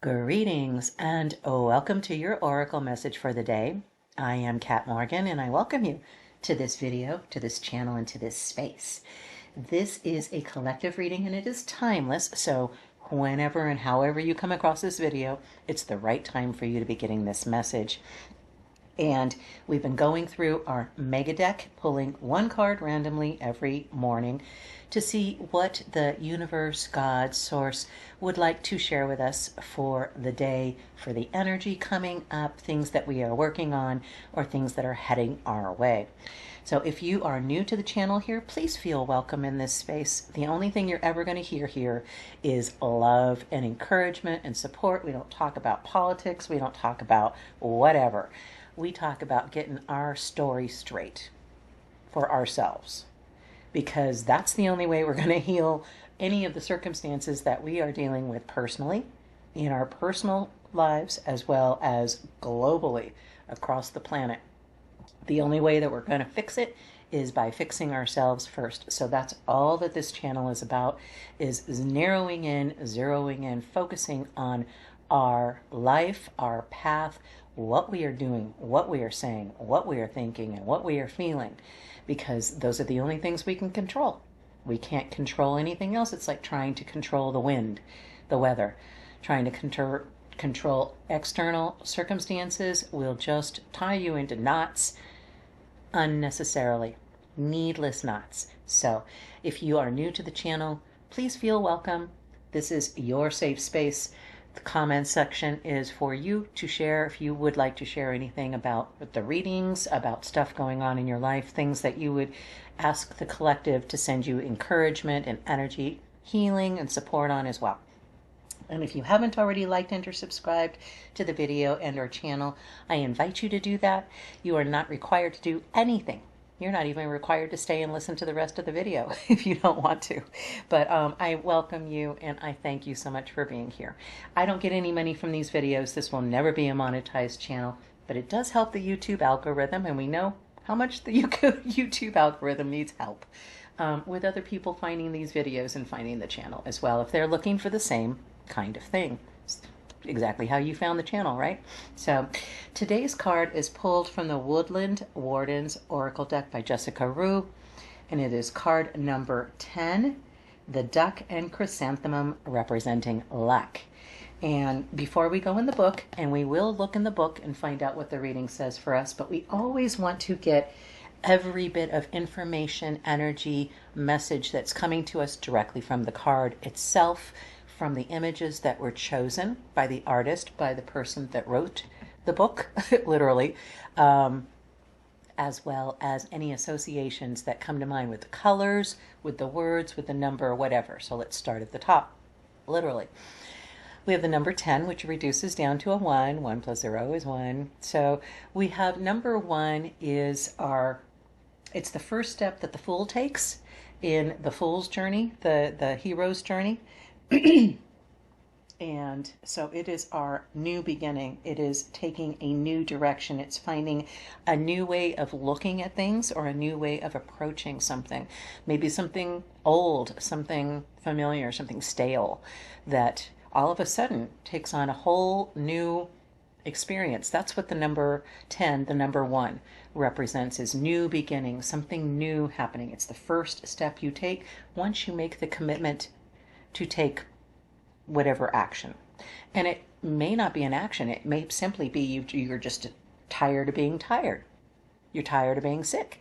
Greetings and welcome to your Oracle message for the day. I am Kat Morgan and I welcome you to this video, to this channel, and to this space. This is a collective reading and it is timeless, so whenever and however you come across this video, it's the right time for you to be getting this message. And we've been going through our mega deck, pulling one card randomly every morning to see what the universe, God, source would like to share with us for the day, for the energy coming up, things that we are working on, or things that are heading our way. So if you are new to the channel here, please feel welcome in this space. The only thing you're ever going to hear here is love and encouragement and support. We don't talk about politics. We don't talk about whatever. We talk about getting our story straight for ourselves, because that's the only way we're going to heal any of the circumstances that we are dealing with personally, in our personal lives, as well as globally across the planet. The only way that we're going to fix it is by fixing ourselves first. So that's all that this channel is about, is narrowing in, zeroing in, focusing on our life, our path, what we are doing, what we are saying, what we are thinking, and what we are feeling, because those are the only things we can control. We can't control anything else. It's like trying to control the wind, the weather. Trying to control external circumstances will just tie you into knots unnecessarily, needless knots. So if you are new to the channel, please feel welcome. This is your safe space. The comments section is for you to share if you would like to share anything about the readings, about stuff going on in your life, things that you would ask the collective to send you encouragement and energy, healing, and support on as well. And if you haven't already liked and or subscribed to the video and our channel, I invite you to do that. You are not required to do anything. You're not even required to stay and listen to the rest of the video if you don't want to. But I welcome you and I thank you so much for being here. I don't get any money from these videos. This will never be a monetized channel, but it does help the YouTube algorithm, and we know how much the YouTube algorithm needs help with other people finding these videos and finding the channel as well, if they're looking for the same kind of thing. Exactly how you found the channel, right? So today's card is pulled from the Woodland Wardens Oracle deck by Jessica Roux, and it is card number 10, the Duck and Chrysanthemum, representing luck. And before we go in the book, and we will look in the book and find out what the reading says for us, but we always want to get every bit of information, energy, message that's coming to us directly from the card itself, from the images that were chosen by the artist, by the person that wrote the book, literally, as well as any associations that come to mind with the colors, with the words, with the number, whatever. So let's start at the top, literally. We have the number 10, which reduces down to a 1. 1 plus 0 is 1. So we have number 1 is it's the first step that the Fool takes in the Fool's journey, the hero's journey. And so it is our new beginning. It is taking a new direction. It's finding a new way of looking at things, or a new way of approaching something. Maybe something old, something familiar, something stale, that all of a sudden takes on a whole new experience. That's what the number 10, the number 1, represents, is new beginning, something new happening. It's the first step you take once you make the commitment to take whatever action. And it may not be an action. It may simply be you're just tired of being tired. You're tired of being sick.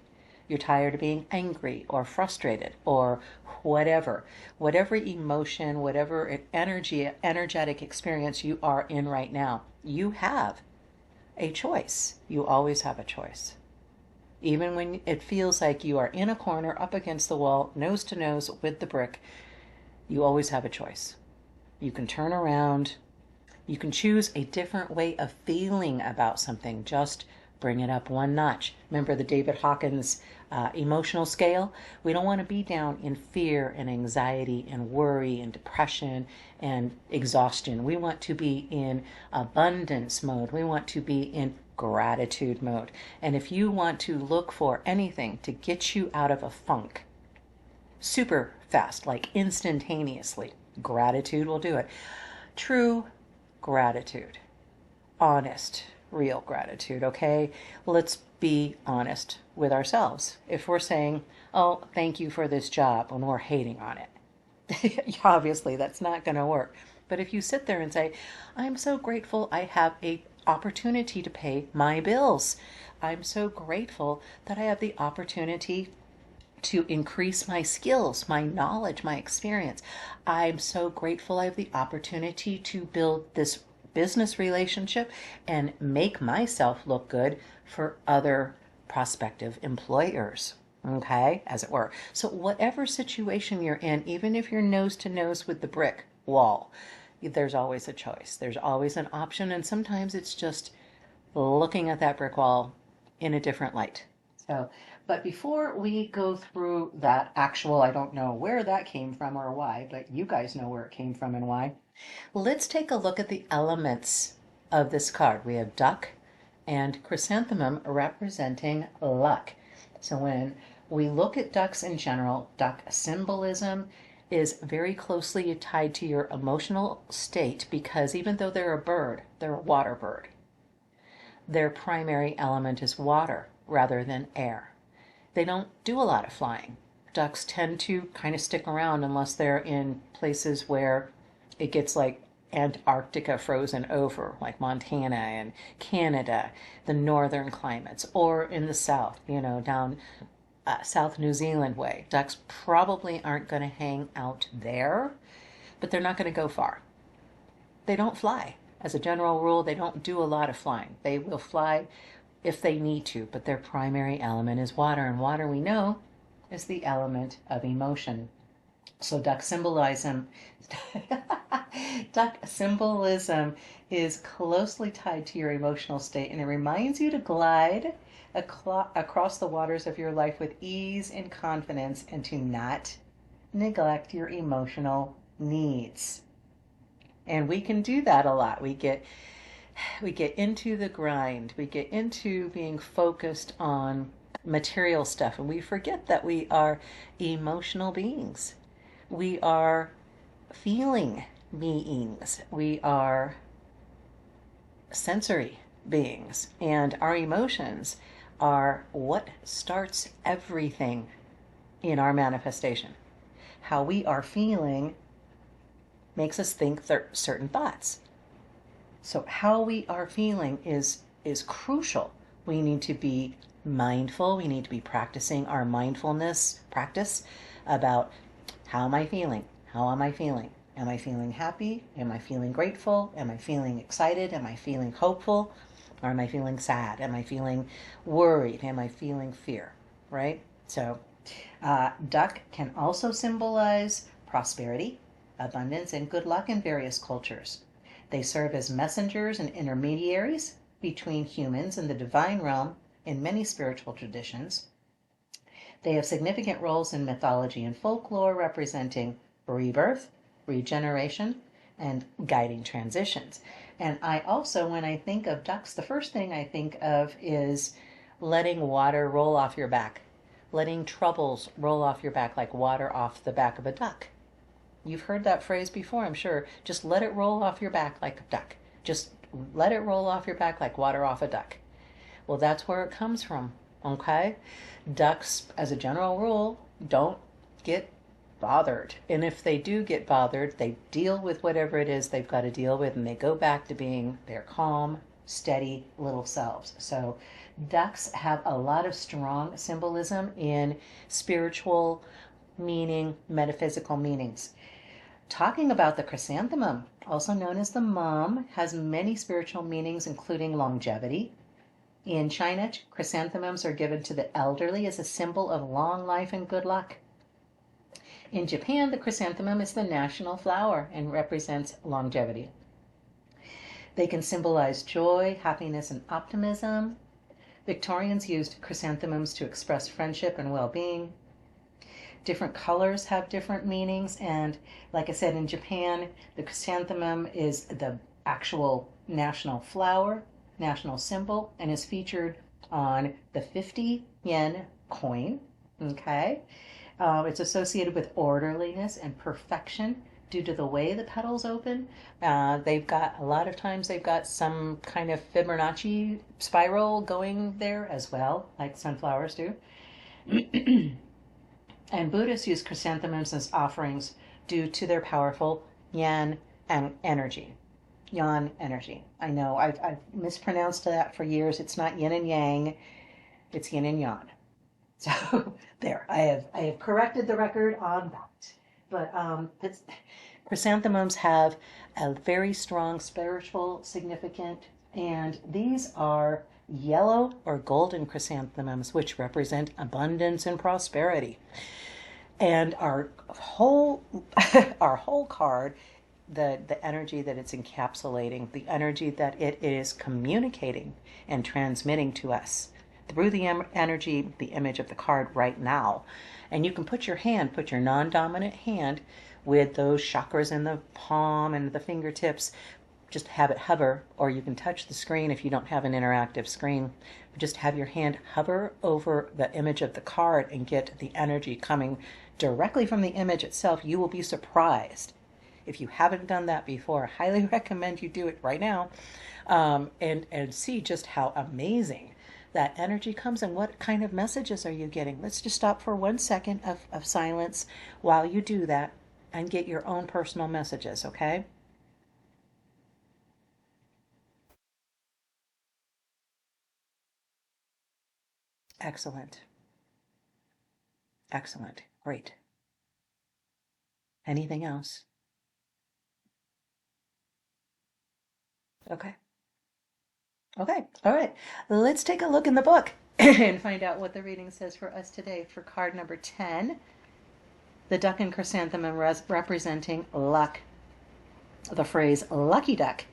You're tired of being angry or frustrated or whatever. Whatever emotion, whatever energetic experience you are in right now, you have a choice. You always have a choice. Even when it feels like you are in a corner, up against the wall, nose to nose with the brick, you always have a choice. You can turn around. You can choose a different way of feeling about something. Just bring it up one notch. Remember the David Hawkins emotional scale? We don't want to be down in fear and anxiety and worry and depression and exhaustion. We want to be in abundance mode. We want to be in gratitude mode. And if you want to look for anything to get you out of a funk, super fast, like instantaneously, gratitude will do it. True, gratitude. Honest, real gratitude, okay? Let's be honest with ourselves. If we're saying, oh, thank you for this job, when we're hating on it, obviously that's not going to work. But if you sit there and say, I'm so grateful I have a opportunity to pay my bills. I'm so grateful that I have the opportunity to increase my skills, my knowledge, my experience. I'm so grateful I have the opportunity to build this business relationship and make myself look good for other prospective employers. Okay, as it were. So whatever situation you're in, even if you're nose to nose with the brick wall, there's always a choice. There's always an option. And sometimes it's just looking at that brick wall in a different light. So, but before we go through that actual, I don't know where that came from or why, but you guys know where it came from and why. Let's take a look at the elements of this card. We have duck and chrysanthemum representing luck. So when we look at ducks in general, duck symbolism is very closely tied to your emotional state because even though they're a bird, they're a water bird. Their primary element is water rather than air. They don't do a lot of flying. Ducks tend to kind of stick around unless they're in places where it gets like Antarctica frozen over, like Montana and Canada, the northern climates, or in the south, down South New Zealand way. Ducks probably aren't going to hang out there, but they're not going to go far. They don't fly. As a general rule, they don't do a lot of flying. They will fly if they need to, but their primary element is water, and water, we know, is the element of emotion. So duck symbolism is closely tied to your emotional state, and it reminds you to glide across the waters of your life with ease and confidence and to not neglect your emotional needs. And we can do that a lot. We get into the grind. We get into being focused on material stuff, and we forget that we are emotional beings. We are feeling beings. We are sensory beings, and our emotions are what starts everything in our manifestation. How we are feeling makes us think certain thoughts. So how we are feeling is crucial. We need to be mindful. We need to be practicing our mindfulness practice about how am I feeling? How am I feeling? Am I feeling happy? Am I feeling grateful? Am I feeling excited? Am I feeling hopeful? Or am I feeling sad? Am I feeling worried? Am I feeling fear? Right? So duck can also symbolize prosperity, abundance, and good luck in various cultures. They serve as messengers and intermediaries between humans and the divine realm in many spiritual traditions. They have significant roles in mythology and folklore, representing rebirth, regeneration, and guiding transitions. And I also, when I think of ducks, the first thing I think of is letting water roll off your back, letting troubles roll off your back like water off the back of a duck. You've heard that phrase before, I'm sure. Just let it roll off your back like a duck. Just let it roll off your back like water off a duck. Well, that's where it comes from, okay? Ducks, as a general rule, don't get bothered. And if they do get bothered, they deal with whatever it is they've got to deal with, and they go back to being their calm, steady little selves. So ducks have a lot of strong symbolism in spiritual meaning, metaphysical meanings. Talking about the chrysanthemum, also known as the mom, has many spiritual meanings, including longevity. In China, chrysanthemums are given to the elderly as a symbol of long life and good luck. In Japan, the chrysanthemum is the national flower and represents longevity. They can symbolize joy, happiness, and optimism. Victorians used chrysanthemums to express friendship and well-being. Different colors have different meanings, and like I said, in Japan, the chrysanthemum is the actual national flower, national symbol, and is featured on the 50 yen coin. Okay, it's associated with orderliness and perfection, due to the way the petals open. They've got, a lot of times they've got some kind of Fibonacci spiral going there as well, like sunflowers do. And Buddhists use chrysanthemums as offerings due to their powerful yan and energy. Yan energy. I know I've mispronounced that for years. It's not yin and yang, it's yin and yang. So there, I have corrected the record on that. But chrysanthemums have a very strong spiritual significance, and these are yellow or golden chrysanthemums, which represent abundance and prosperity. And our whole our whole card, the energy that it's encapsulating, the energy that it is communicating and transmitting to us through the energy, the image of the card right now. And you can put your non-dominant hand with those chakras in the palm and the fingertips. Just have it hover, or you can touch the screen if you don't have an interactive screen. Just have your hand hover over the image of the card and get the energy coming directly from the image itself. You will be surprised. If you haven't done that before, I highly recommend you do it right now, and see just how amazing that energy comes and what kind of messages are you getting. Let's just stop for 1 second of silence while you do that and get your own personal messages, okay? Excellent. Excellent. Great. Anything else? Okay. Okay. All right. Let's take a look in the book and find out what the reading says for us today for card number 10. The duck and chrysanthemum representing luck. The phrase lucky duck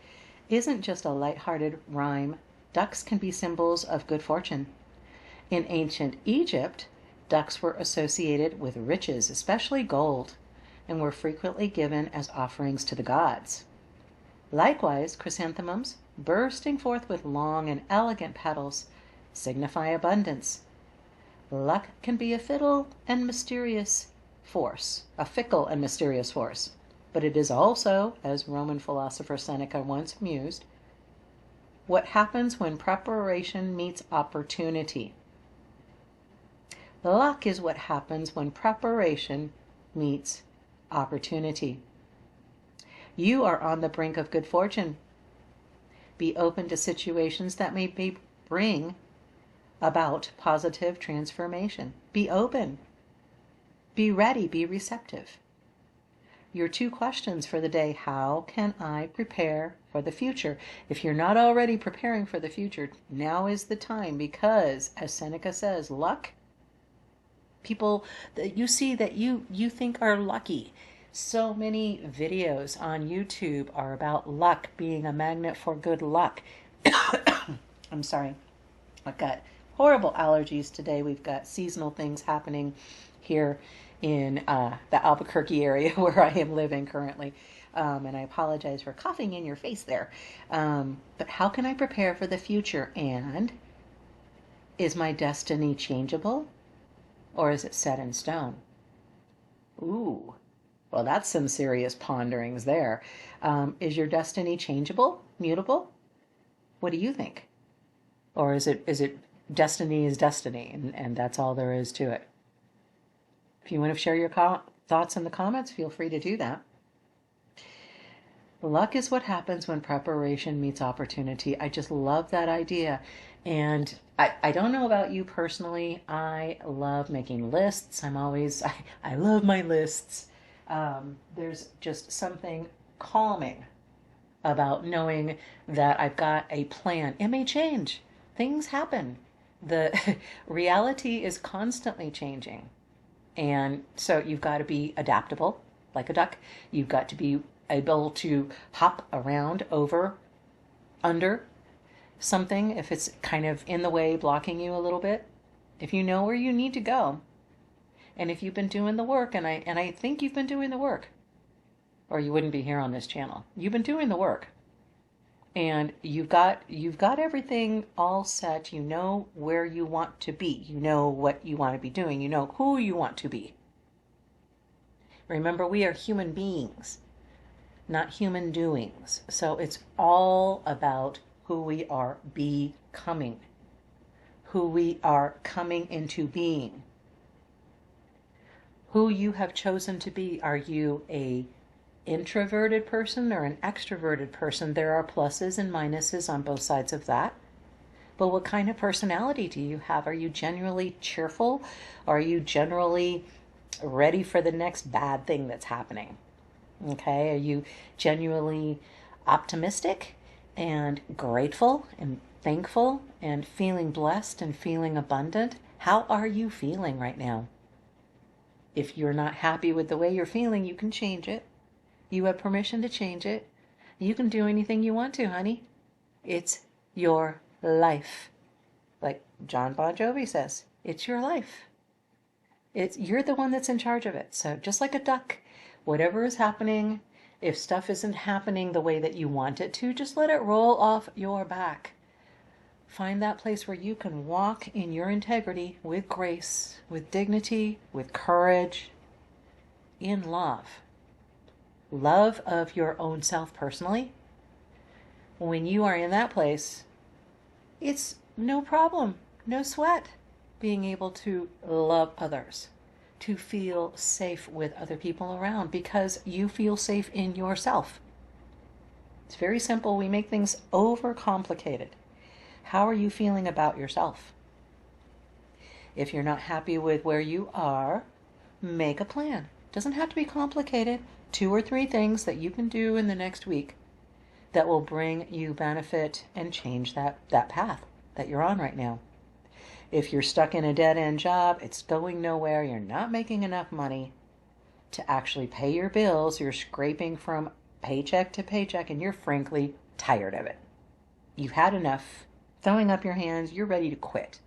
isn't just a light-hearted rhyme. Ducks can be symbols of good fortune. In ancient Egypt, ducks were associated with riches, especially gold, and were frequently given as offerings to the gods. Likewise, chrysanthemums, bursting forth with long and elegant petals, signify abundance. Luck can be a fickle and mysterious force, but it is also, as Roman philosopher Seneca once mused, what happens when preparation meets opportunity. Luck is what happens when preparation meets opportunity. You are on the brink of good fortune. Be open to situations that may bring about positive transformation. Be open. Be ready. Be receptive. Your 2 questions for the day: how can I prepare for the future? If you're not already preparing for the future, now is the time, because, as Seneca says, luck, people that you see that you think are lucky. So many videos on YouTube are about luck being a magnet for good luck. I'm sorry. I've got horrible allergies today. We've got seasonal things happening here in the Albuquerque area where I am living currently. And I apologize for coughing in your face there. But how can I prepare for the future? And is my destiny changeable, or is it set in stone? Ooh, well, that's some serious ponderings there. Is your destiny changeable, mutable? What do you think? Or is it destiny is destiny, and that's all there is to it? If you want to share your thoughts in the comments, feel free to do that. Luck is what happens when preparation meets opportunity. I just love that idea. And I don't know about you personally. I love making lists. I love my lists. There's just something calming about knowing that I've got a plan. It may change. Things happen. The reality is constantly changing. And so you've got to be adaptable, like a duck. You've got to be able to hop around, over, under something if it's kind of in the way, blocking you a little bit. If you know where you need to go, and if you've been doing the work, and I think you've been doing the work, or you wouldn't be here on this channel. You've been doing the work, and you've got everything all set. You know where you want to be. You know what you want to be doing. You know who you want to be. Remember, we are human beings. not human doings. So it's all about who we are becoming, who we are coming into being, who you have chosen to be. Are you a introverted person or an extroverted person? There are pluses and minuses on both sides of that. But what kind of personality do you have? Are you generally cheerful? Are you generally ready for the next bad thing that's happening? Okay, are you genuinely optimistic and grateful and thankful and feeling blessed and feeling abundant? How are you feeling right now? If you're not happy with the way you're feeling, you can change it. You have permission to change it. You can do anything you want to, honey. It's your life. Like John Bon Jovi says, it's your life. You're the one that's in charge of it. So just like a duck, whatever is happening, if stuff isn't happening the way that you want it to, just let it roll off your back. Find that place where you can walk in your integrity with grace, with dignity, with courage, in love. Love of your own self personally. When you are in that place, it's no problem, no sweat, being able to love others, to feel safe with other people around because you feel safe in yourself. It's very simple. We make things overcomplicated. How are you feeling about yourself? If you're not happy with where you are, make a plan. It doesn't have to be complicated. 2 or 3 things that you can do in the next week that will bring you benefit and change that path that you're on right now. If you're stuck in a dead-end job, it's going nowhere, you're not making enough money to actually pay your bills, you're scraping from paycheck to paycheck, and you're frankly tired of it. You've had enough. Throwing up your hands, you're ready to quit.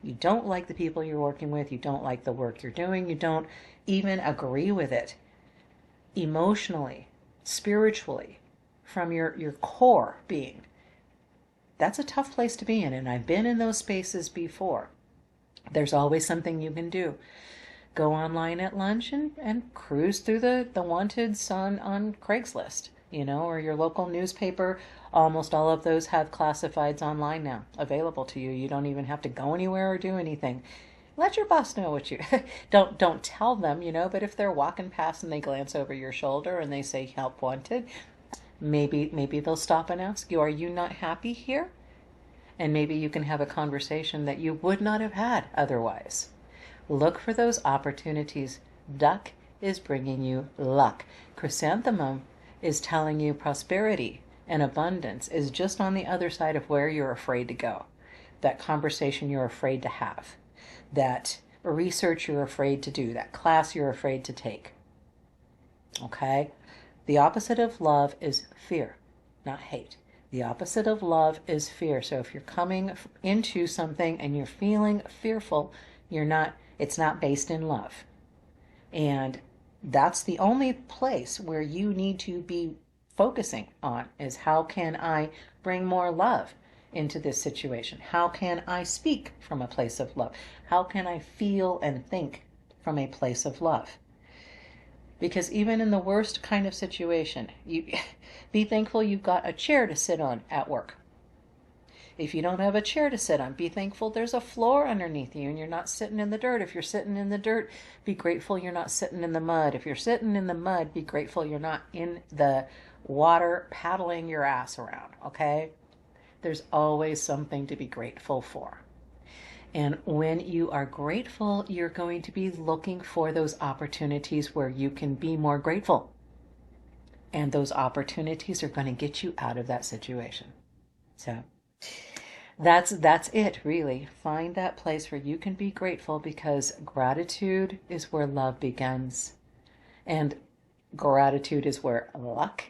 You don't like the people you're working with, you don't like the work you're doing, you don't even agree with it emotionally, spiritually, from your core being. That's a tough place to be in, and I've been in those spaces before. There's always something you can do. Go online at lunch and cruise through the wanteds on Craigslist, or your local newspaper. Almost all of those have classifieds online now available to you. You don't even have to go anywhere or do anything. Let your boss know what you don't tell them, but if they're walking past and they glance over your shoulder and they say help wanted, maybe they'll stop and ask you, are you not happy here? And maybe you can have a conversation that you would not have had otherwise. Look for those opportunities. Duck is bringing you luck. Chrysanthemum is telling you prosperity and abundance is just on the other side of where you're afraid to go. That conversation you're afraid to have. That research you're afraid to do. That class you're afraid to take. Okay? The opposite of love is fear, not hate. The opposite of love is fear. So if you're coming into something and you're feeling fearful, it's not based in love. And that's the only place where you need to be focusing on, is how can I bring more love into this situation? How can I speak from a place of love? How can I feel and think from a place of love? Because even in the worst kind of situation, you be thankful you've got a chair to sit on at work. If you don't have a chair to sit on, be thankful there's a floor underneath you and you're not sitting in the dirt. If you're sitting in the dirt, be grateful you're not sitting in the mud. If you're sitting in the mud, be grateful you're not in the water paddling your ass around, okay? There's always something to be grateful for. And when you are grateful, you're going to be looking for those opportunities where you can be more grateful. And those opportunities are going to get you out of that situation. So that's it, really. Find that place where you can be grateful, because gratitude is where love begins. And gratitude is where luck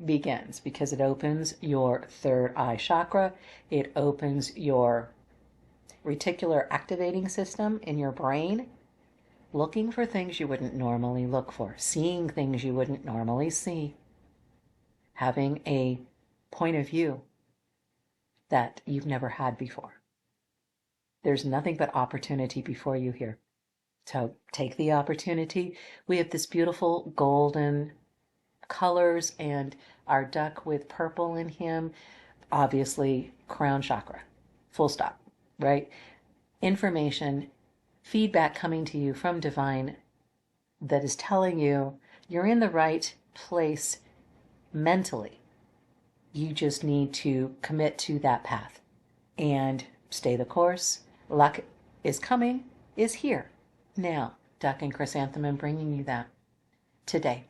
begins, because it opens your third eye chakra. It opens your reticular activating system in your brain, looking for things you wouldn't normally look for, seeing things you wouldn't normally see, having a point of view that you've never had before. There's nothing but opportunity before you here. So take the opportunity. We have this beautiful golden colors and our duck with purple in him, obviously crown chakra, full stop, right? Information, feedback coming to you from divine that is telling you you're in the right place mentally. You just need to commit to that path and stay the course. Luck is coming, is here. Now, Duck and Chrysanthemum bringing you that today.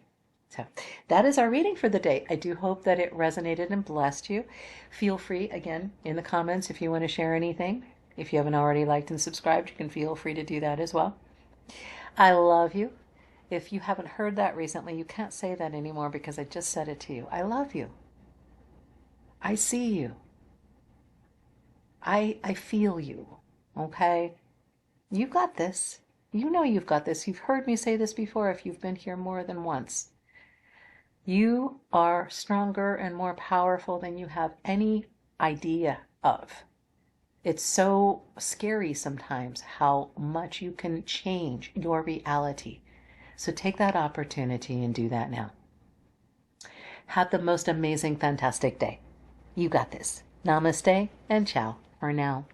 So that is our reading for the day. I do hope that it resonated and blessed you. Feel free, again, in the comments if you want to share anything. If you haven't already liked and subscribed, you can feel free to do that as well. I love you. If you haven't heard that recently, you can't say that anymore because I just said it to you. I love you. I see you. I feel you. Okay? You got this. You know you've got this. You've heard me say this before if you've been here more than once. You are stronger and more powerful than you have any idea of. It's so scary sometimes how much you can change your reality. So take that opportunity and do that now. Have the most amazing, fantastic day. You got this. Namaste and ciao for now.